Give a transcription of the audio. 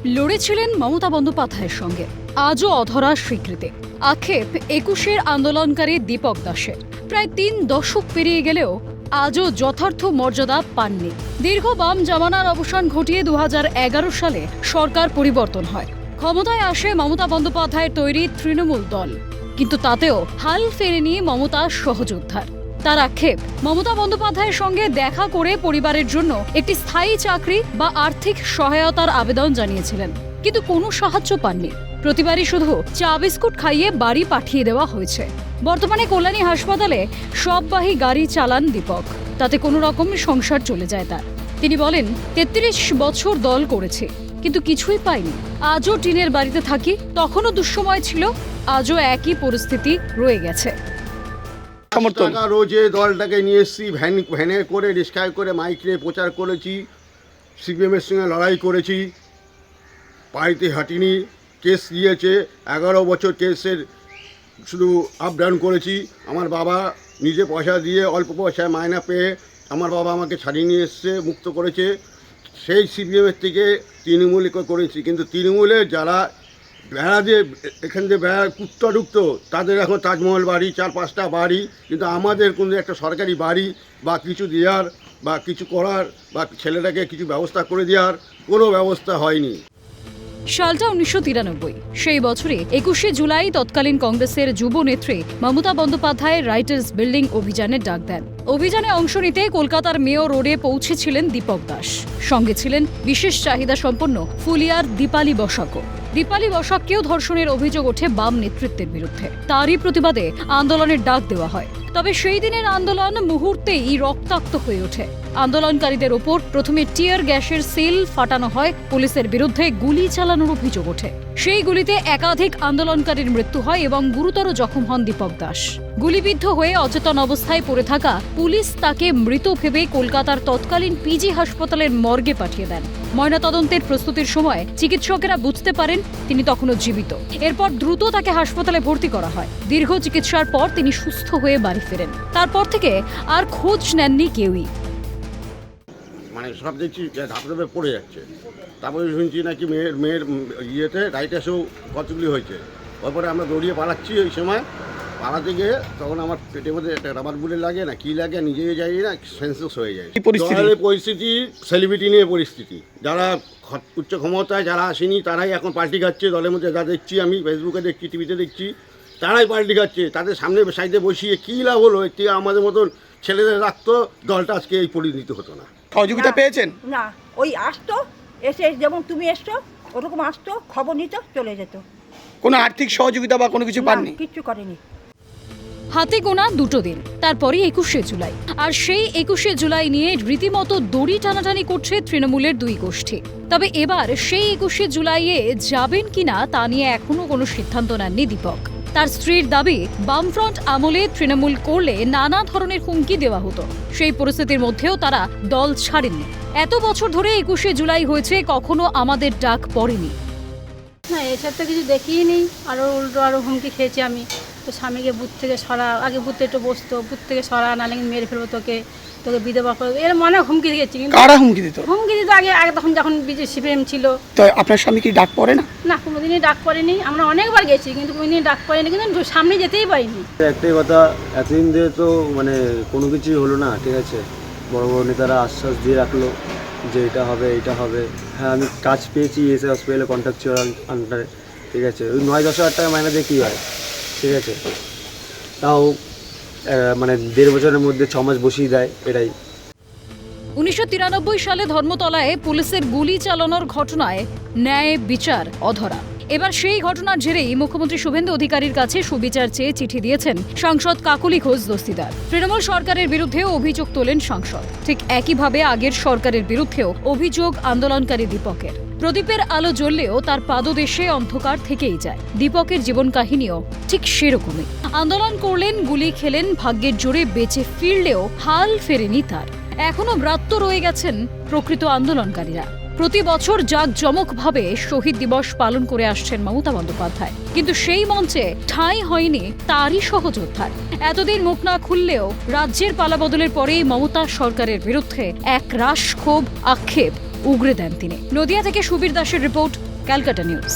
লড়েছিলেন মমতা বন্দ্যোপাধ্যায়ের সঙ্গে, আজও অধরা স্বীকৃতি। আক্ষেপ ২১-এর আন্দোলনকারী দীপক দাসের। প্রায় ৩ দশক পেরিয়ে গেলেও আজও যথার্থ মর্যাদা পাননি। দীর্ঘ বাম জামানার অবসান ঘটিয়ে ২০১১ সালে সরকার পরিবর্তন হয়। ক্ষমতায় আসে মমতা বন্দ্যোপাধ্যায়ের তৈরি তৃণমূল দল, কিন্তু তাতেও হাল ফেরেনি মমতার সহযোদ্ধার। তার আক্ষেপ, মমতা বন্দ্যোপাধ্যায়ের সঙ্গে দেখা করে পরিবারের জন্য একটি স্থায়ী চাকরি বা আর্থিক সহায়তার আবেদন জানিয়েছিলেন, কিন্তু কোনো সাহায্য পাননি। প্রতিবারই শুধু চা বিস্কুট খাইয়ে বাড়ি পাঠিয়ে দেওয়া হয়েছে। বর্তমানে কল্যাণী হাসপাতালে সববাহী গাড়ি চালান দীপক, তাতে কোনো রকম সংসার চলে যায় তার। তিনি বলেন, ৩৩ বছর দল করেছে, কিন্তু কিছুই পাইনি। আজও টিনের বাড়িতে থাকি, তখনও দুঃসময় ছিল, আজও একই পরিস্থিতি রয়ে গেছে। টাকা রোজে দলটাকে নিয়ে এসেছি, ভ্যানে করে, রিক্সায় করে, মাইকে প্রচার করেছি, সিপিএমের সঙ্গে লড়াই করেছি, পাইতে হাঁটিনি। কেস দিয়েছে, 11 বছর কেসের শুধু আপ ডাউন করেছি। আমার বাবা নিজে পয়সা দিয়ে, অল্প পয়সায় মায়না পেয়ে আমার বাবা আমাকে ছাড়িয়ে নিয়ে এসছে, মুক্ত করেছে। সেই সিপিএমের থেকে তৃণমূল করেছি, কিন্তু তৃণমূলে যারা বেড়া দিয়ে এখান থেকে বেড়া কুত্তা ঢুকতো, তাদের এখন তাজমহল বাড়ি, 4-5টা বাড়ি, কিন্তু আমাদের কোনো একটা সরকারি বাড়ি বা কিছু দেওয়ার বা কিছু করার বা ছেলেটাকে কিছু ব্যবস্থা করে দেওয়ার কোনো ব্যবস্থা হয়নি। সালটা 1993। সেই বছরে 21শে জুলাই তৎকালীন কংগ্রেসের যুব নেত্রী মমতা বন্দ্যোপাধ্যায় রাইটার্স বিল্ডিং অভিযানের ডাক দেন। অভিযানে অংশ নিতে কলকাতার মেয়র রোডে পৌঁছেছিলেন দীপক দাস। সঙ্গে ছিলেন বিশেষ চাহিদা সম্পন্ন ফুলিয়ার দীপালি বসাকও। দীপালি বসাককেও ধর্ষণের অভিযোগ ওঠে বাম নেতৃত্বের বিরুদ্ধে। তারই প্রতিবাদে আন্দোলনের ডাক দেওয়া হয়। তবে সেই দিনের আন্দোলন মুহূর্তেই রক্তাক্ত হয়ে ওঠে। আন্দোলনকারীদের ওপর প্রথমে টিয়ার গ্যাসের সেল ফাটানো হয়, পুলিশের বিরুদ্ধে গুলি চালানোর অভিযোগ ওঠে। সেই গুলিতে একাধিক আন্দোলনকারীর মৃত্যু হয় এবং গুরুতর জখম হন দীপক দাস। গুলিবিদ্ধ হয়ে অচেতন অবস্থায় পড়ে থাকা পুলিশ তাকে মৃত ভেবে কলকাতার তৎকালীন পিজি হাসপাতালের মর্গে পাঠিয়ে দেন। ময়নাতদন্তের প্রস্তুতির সময় চিকিৎসকেরা বুঝতে পারেন তিনি তখনও জীবিত। এরপর দ্রুত তাকে হাসপাতালে ভর্তি করা হয়। দীর্ঘ চিকিৎসার পর তিনি সুস্থ হয়ে বাড়ি ফেরেন। তারপর থেকে আর খোঁজ নেননি কেউই। মানে সব দেখছি ধাপে ধাপে পড়ে যাচ্ছে। তারপরে শুনছি নাকি মেয়ের ইয়েতে রাইটার্সেও কতগুলি হয়েছে। তারপরে আমরা দৌড়িয়ে পালাচ্ছি। ওই সময় পালাতে গিয়ে তখন আমার পেটের মধ্যে একটা রাবার বুলেট লাগে না কি লাগে, নিজেই যাই না, সেন্সলেস হয়ে যায়। পরিস্থিতি সেলিব্রিটি নিয়ে পরিস্থিতি। যারা উচ্চ ক্ষমতায় যারা আসেনি তারাই এখন পাল্টি খাচ্ছে। দলের মধ্যে যা দেখছি, আমি ফেসবুকে দেখছি, টিভিতে দেখছি, তারাই পাল্টি খাচ্ছে। তাদের সামনে সাইডে বসিয়ে কী লাভ হলো? এর থেকে আমাদের মতন ছেলেদের রাখতো, দলটা আজকে এই পরিণতি হতো না। সহযোগিতা পেয়েছেন? না, ওই আসতো, এসে যেমন তুমি এসছো ওরকম আসতো, খবর নিত, চলে যেত। কোনো আর্থিক সহযোগিতা বা কোনো কিছু পাননি? কিচ্ছু করেনি। হাতে গোনা 2 দিন, তারপরই 21শে জুলাই। আর সেই 21শে জুলাই নিয়ে রীতিমতো দড়ি টানাটানি করছে তৃণমূলের 2 গোষ্ঠী। তবে এবার সেই 21শে জুলাইয়ে যাবেন কিনা তা নিয়ে এখনো কোনো সিদ্ধান্ত নেননি দীপক। তার স্ত্রীর দাবি, বামফ্রন্ট আমলে তৃণমূল করলে নানা ধরনের হুমকি দেওয়া হতো। সেই পরিস্থিতির মধ্যেও তারা দল ছাড়েননি। এত বছর ধরে 21শে জুলাই হয়েছে, কখনো আমাদের ডাক পড়েনি। না, এসব তো কিছু দেখিই নেই। আরও হুমকি খেয়েছি আমি। তো স্বামীকে বুথ থেকে সরা, আগে বুথে একটু বসতো, বুথ থেকে সরা, নাহলে মেরে ফেলবো তোকে বিধবা করবো, এর মানে হুমকি দিয়েছি। কারা হুমকি দিত? হুমকি দিত আগে তখন যখন সিপিএম ছিল। তো আপনার স্বামী কি ডাক পড়ে না? না, কোনোদিনই ডাক পড়েনি। আমরা অনেকবার গেছি, কিন্তু কোনোদিনই ডাক পড়েনি, কিন্তু সামনে যেতেই পারিনি। একটাই কথা, এতদিন ধরে তো মানে কোনো কিছুই হলো না, ঠিক আছে। বড় বড় নেতারা আশ্বাস দিয়ে রাখলো যে এটা হবে, এটা হবে। হ্যাঁ, আমি কাজ পেয়েছি এসে হসপিটালে কন্ট্রাকচুয়াল আন্ডারে, ঠিক আছে। ওই 9-10 হাজার টাকা মাইনা দিয়ে কী হয়, ঠিক আছে। তাও মানে 1.5 বছরের মধ্যে 6 মাস বসিয়ে দেয়, এটাই। 1993 সালে ধর্মতলায় পুলিশের গুলি চালানোর ঘটনায় ন্যায় বিচার অধরা। এবার সেই ঘটনার জেরেই মুখ্যমন্ত্রী শুভেন্দু অধিকারীর কাছে সুবিচার চেয়ে চিঠি দিয়েছেন সাংসদ কাকলি ঘোষ দস্তিদার। তৃণমূল সরকারের বিরুদ্ধেও অভিযোগ তোলেন সাংসদ। ঠিক একইভাবে আগের সরকারের বিরুদ্ধেও অভিযোগ আন্দোলনকারী দীপকের। প্রদীপের আলো জ্বললেও তার পাদদেশে অন্ধকার থেকেই যায়। দীপকের জীবন কাহিনীও ঠিক সেরকমই। আন্দোলন করলেন, গুলি খেলেন, ভাগ্যের জোরে বেঁচে ফিরলেও হাল ফেরেনি তার। এখনো ব্রাত্য রয়ে গেছেন প্রকৃত আন্দোলনকারীরা। প্রতি বছর জাঁকজমকভাবে শহীদ দিবস পালন করে আসছেন মমতা বন্দ্যোপাধ্যায়, কিন্তু সেই মঞ্চে ঠাঁই হয়নি তারই সহযোদ্ধার। এতদিন মুখ না খুললেও রাজ্যের পালাবদলের পরেই মমতা সরকারের বিরুদ্ধে এক রাশ ক্ষোভ, আক্ষেপ উগরে দেন তিনি। নদিয়া থেকে সুবীর দাসের রিপোর্ট, ক্যালকাটা নিউজ।